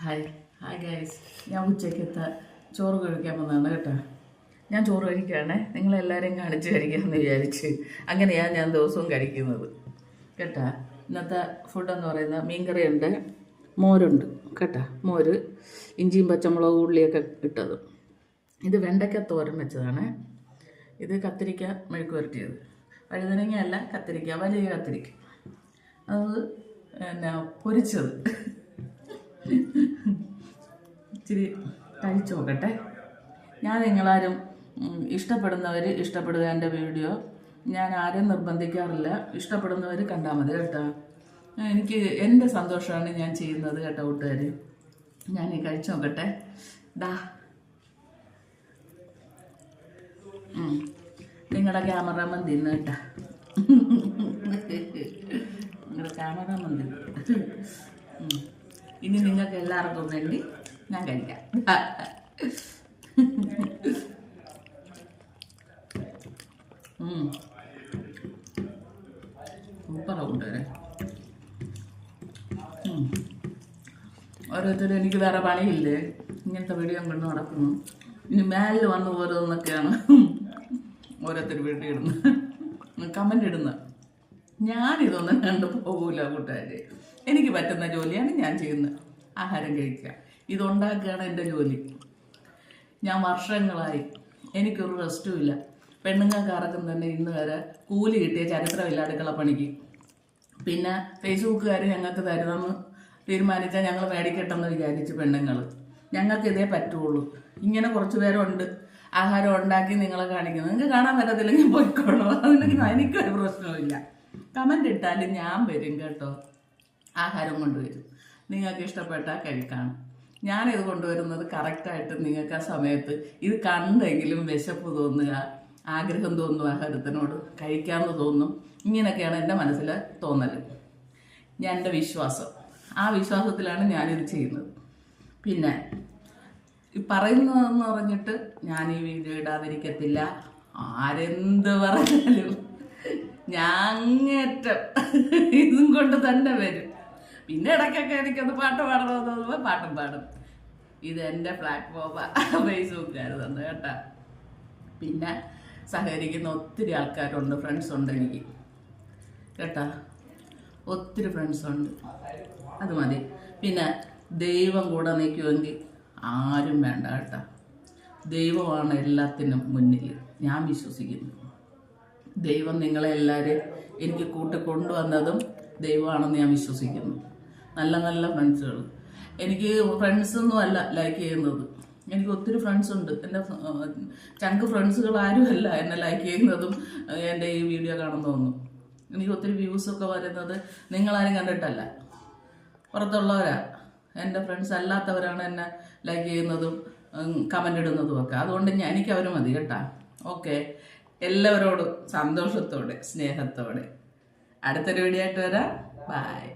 Hi hi guys, ഞാൻ ഉച്ചയ്ക്കത്തെ ചോറ് കഴിക്കാൻ പോകുന്നതാണ് കേട്ടോ. ഞാൻ ചോറ് കഴിക്കുകയാണേ, നിങ്ങളെല്ലാവരെയും കാണിച്ച് കഴിക്കാമെന്ന് വിചാരിച്ച്. അങ്ങനെയാണ് ഞാൻ ദിവസവും കഴിക്കുന്നത് കേട്ടോ. ഇന്നത്തെ ഫുഡെന്ന് പറയുന്നത് മീൻകറിയുണ്ട്, മോരുണ്ട് കേട്ടോ. മോര്, ഇഞ്ചിയും പച്ചമുളക് ഉള്ളിയൊക്കെ ഇട്ടത്. ഇത് വെണ്ടയ്ക്ക തോരൻ വെച്ചതാണ്. ഇത് കത്തിരിക്ക മെഴുക്ക് പുരട്ടിയത്. വഴുതനങ്ങയല്ല, കത്തിരിക്ക, വലിയ കത്തിരിക്ക. അത് പിന്നെ പൊരിച്ചത്. ഇച്ചിരി കഴിച്ചു നോക്കട്ടെ. ഞാൻ നിങ്ങളാരും ഇഷ്ടപ്പെടുന്നവർ ഇഷ്ടപ്പെടുക എൻ്റെ വീഡിയോ. ഞാൻ ആരും നിർബന്ധിക്കാറില്ല. ഇഷ്ടപ്പെടുന്നവർ കണ്ടാൽ മതി കേട്ടോ. എനിക്ക് എൻ്റെ സന്തോഷമാണ് ഞാൻ ചെയ്യുന്നത് കേട്ടോ കൂട്ടുകാർ. ഞാൻ കഴിച്ചു നോക്കട്ടെ. ദാ നിങ്ങളുടെ ക്യാമറാമൻ തിന്ന് കേട്ടോ. നിങ്ങളുടെ ക്യാമറാമൻ തിന്ന്. ഇനി നിങ്ങൾക്ക് എല്ലാവർക്കും വേണ്ടി ഞാൻ കഴിക്കാം. സൂപ്പറാണ് കൂട്ടുകാരെ. ഓരോരുത്തരും എനിക്ക് വേറെ പണിയില്ലേ, ഇങ്ങനത്തെ വീഡിയോ കൊണ്ട് നടക്കുന്നു. ഇനി മേലിൽ വന്ന് ഓരോന്നൊക്കെയാണ് ഓരോരുത്തർ വീട്ടിൽ ഇടുന്നത്, കമൻ്റ് ഇടുന്നത്. ഞാനിതൊന്നും കണ്ടു പോകൂല കൂട്ടുകാർ. എനിക്ക് പറ്റുന്ന ജോലിയാണ് ഞാൻ ചെയ്യുന്നത്. ആഹാരം കഴിക്കുക, ഇതുണ്ടാക്കുകയാണ് എൻ്റെ ജോലി. ഞാൻ വർഷങ്ങളായി, എനിക്കൊരു റെസ്റ്റും ഇല്ല. പെണ്ണുങ്ങൾക്കാർക്കും തന്നെ ഇന്ന് വരെ കൂലി കിട്ടിയ ചരിത്രമില്ല അടുക്കള പണിക്ക്. പിന്നെ ഫേസ്ബുക്കുകാർ ഞങ്ങൾക്ക് തരുമെന്ന് തീരുമാനിച്ചാൽ ഞങ്ങൾ മേടിക്കട്ടെന്ന് വിചാരിച്ച് പെണ്ണുങ്ങൾ. ഞങ്ങൾക്ക് ഇതേ പറ്റുള്ളൂ. ഇങ്ങനെ കുറച്ച് പേരുണ്ട് ആഹാരം ഉണ്ടാക്കി നിങ്ങളെ കാണിക്കുന്നത്. നിങ്ങൾക്ക് കാണാൻ പറ്റത്തില്ലെങ്കിൽ പോയിക്കോളൂ, അതിന് എനിക്കൊരു പ്രശ്നമില്ല. കമൻ്റ് ഇട്ടാലും ഞാൻ വരും കേട്ടോ. ആഹാരം കൊണ്ടുവരും, നിങ്ങൾക്ക് ഇഷ്ടപ്പെട്ടാൽ കഴിക്കാം. ഞാനിത് കൊണ്ടുവരുന്നത് കറക്റ്റായിട്ട് നിങ്ങൾക്ക് ആ സമയത്ത് ഇത് കണ്ടെങ്കിലും വിശപ്പ് തോന്നുക, ആഗ്രഹം തോന്നും, ആഹാരത്തിനോട് കഴിക്കാമെന്ന് തോന്നും. ഇങ്ങനെയൊക്കെയാണ് എൻ്റെ മനസ്സിൽ തോന്നൽ. ഞാൻ എൻ്റെ വിശ്വാസം, ആ വിശ്വാസത്തിലാണ് ഞാനിത് ചെയ്യുന്നത്. പിന്നെ പറയുന്നതെന്ന് പറഞ്ഞിട്ട് ഞാൻ ഈ വീഡിയോ ഇടാതിരിക്കത്തില്ല. ആരെന്ത് പറഞ്ഞാലും ഞാൻ അങ്ങേറ്റം ഇതും കൊണ്ട് തന്നെ വരും. പിന്നെ ഇടയ്ക്കൊക്കെ എനിക്കത് പാട്ട് പാടണമെന്ന് തോന്നുമ്പോൾ പാട്ടും പാടും. ഇത് എൻ്റെ പ്ലാറ്റ്ഫോമാണ്, ഫേസ്ബുക്കുകാർ തന്നെ കേട്ടോ. പിന്നെ സഹകരിക്കുന്ന ഒത്തിരി ആൾക്കാരുണ്ട്, ഫ്രണ്ട്സ് ഉണ്ട് എനിക്ക് കേട്ടോ. ഒത്തിരി ഫ്രണ്ട്സുണ്ട്, അത് മതി. പിന്നെ ദൈവം കൂടെ നിൽക്കുമെങ്കിൽ ആരും വേണ്ട കേട്ടോ. ദൈവമാണ് എല്ലാത്തിനും മുന്നിൽ, ഞാൻ വിശ്വസിക്കുന്നു. ദൈവം നിങ്ങളെ എല്ലാവരെയും എനിക്ക് കൂട്ടിക്കൊണ്ടുവന്നതും ദൈവമാണെന്ന് ഞാൻ വിശ്വസിക്കുന്നു. നല്ല നല്ല ഫ്രണ്ട്സുകൾ. എനിക്ക് ഫ്രണ്ട്സൊന്നും അല്ല ലൈക്ക് ചെയ്യുന്നത്, എനിക്ക് ഒത്തിരി ഫ്രണ്ട്സ് ഉണ്ട്. എൻ്റെ ചങ്ക് ഫ്രണ്ട്സുകൾ ആരുമല്ല എന്നെ ലൈക്ക് ചെയ്യുന്നതും എൻ്റെ ഈ വീഡിയോ കാണുന്നതൊന്നും. എനിക്ക് ഒത്തിരി വ്യൂസൊക്കെ വരുന്നത് നിങ്ങളാരും കണ്ടിട്ടല്ല, പുറത്തുള്ളവരാ. എൻ്റെ ഫ്രണ്ട്സ് അല്ലാത്തവരാണ് എന്നെ ലൈക്ക് ചെയ്യുന്നതും കമൻ്റ് ഇടുന്നതും ഒക്കെ. അതുകൊണ്ട് എനിക്ക് അവർ മതി കേട്ടോ. ഓക്കെ, എല്ലാവരോടും സന്തോഷത്തോടെ സ്നേഹത്തോടെ അടുത്തൊരു വീഡിയോ ആയിട്ട് വരാം. ബൈ.